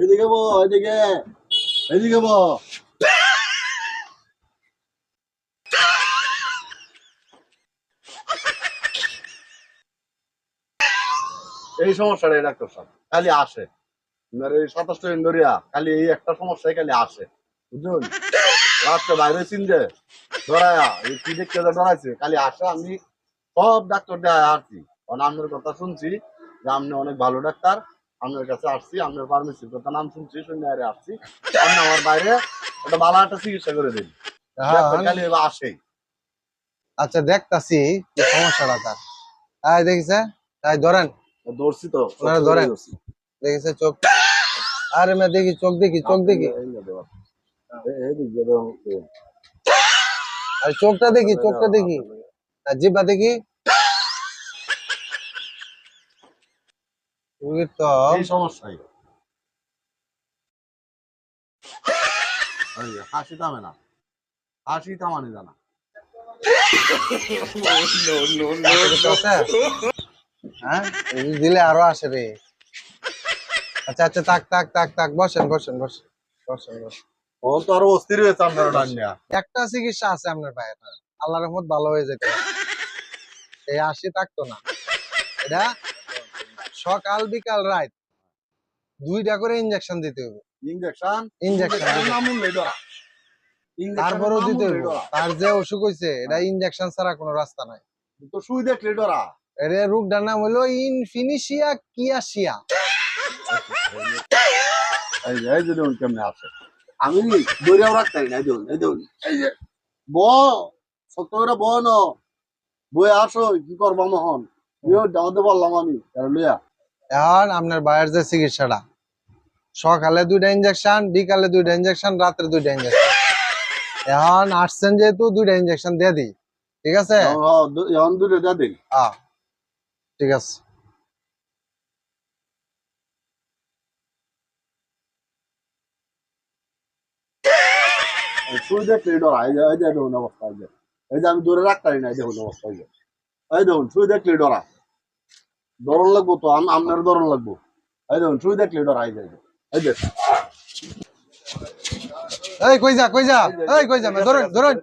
এদিকে বো, এদিকে এদিকে বো। এই সমস্যাটা ডাক্তার সাহেব খালি আসে। এই 27টা দিন ধরিয়া খালি এই একটা সমস্যায় খালি আসে, বুঝলেন? রাত্রে বাইরে চিনতে ধরায়া এই কি দেখতে ধরাইছে খালি আসে। আমি সব ডাক্তার দেখায় আসছি, কারণ আপনার কথা শুনছি যে আপনি অনেক ভালো ডাক্তার, আপনার কাছে আসছি, আপনার ফার্মেসির কথা নাম শুনছি, শুনে আসছি। আপনি আমার বাইরে একটা ভালো একটা চিকিৎসা করে দিন। খালি আসেই। আচ্ছা দেখতাছি কি সমস্যাটা তার। তাই দেখিছে, তাই ধরেন ধরছি তো, ধরেন দেখিছে চোখ। আরে মে দেখি চোখ, দেখি চোখ, দেখি আর চোখটা দেখি, চোখটা দেখি আর জিভা দেখি। তো এই সমস্যাই হাসি থামে না, হাসি থামানি জানা। হ্যাঁ দিলে আরো আসে রে। আচ্ছা আচ্ছা, তাক তাক তাক তাক, বসেন বসেন বসেন বসেন বসেন। ও তো আরো অস্থির হয়েছে আপনার ডান্ডিয়া। একটা চিকিৎসা আছে আপনার পায়ে, আল্লাহর রহমত ভালো হয়ে যেতে। এই আসি থাকতো না, এটা সকাল বিকাল রাত 2টা করে ইনজেকশন দিতে হবে। ইনজেকশন তারপরও দিতে হবে। তার যে অসুখ হয়েছে এটা ইনজেকশন ছাড়া কোনো রাস্তা নাই। তো সুই দেখলে ডরা। এর রোগটার নাম হলো ইনফিনিশিয়া কিয়াশিয়া। এই যে দেখুন কেমনে আছে, আমি দৌড়াও রাখতাই না। দেখুন এই দেখুন, এই যে ব সত্য করে ব ন বই আসো, কি করবো মহন দাওয়াতে বললাম আমি লইয়া। এখন আপনার বাইরের যে চিকিৎসাটা, সকালে 2টা ইনজেকশন, বিকালে 2টা ইনজেকশন, রাত্রে 2টা ইনজেকশন। এখন আসছেন যেহেতু 2টা ইনজেকশন দিয়ে দিই, ঠিক আছে? এখন দুটো দিয়ে দিন। ঠিক আছে। সুই দেখলে ডরা। এই যে দেখুন অবস্থা, এই যে আমি দূরে রাখতারি না, এই দেখুন অবস্থা। এই দেখুন সুই দেখলে ডরা, ধরন লাগবো তো আপনার ধরন লাগবো। এই দেখুন সুই দেখলে ডরা। এই যে এই দেখ, এই কই যা, কই যা, এই কই যা, ধরেন ধরেন।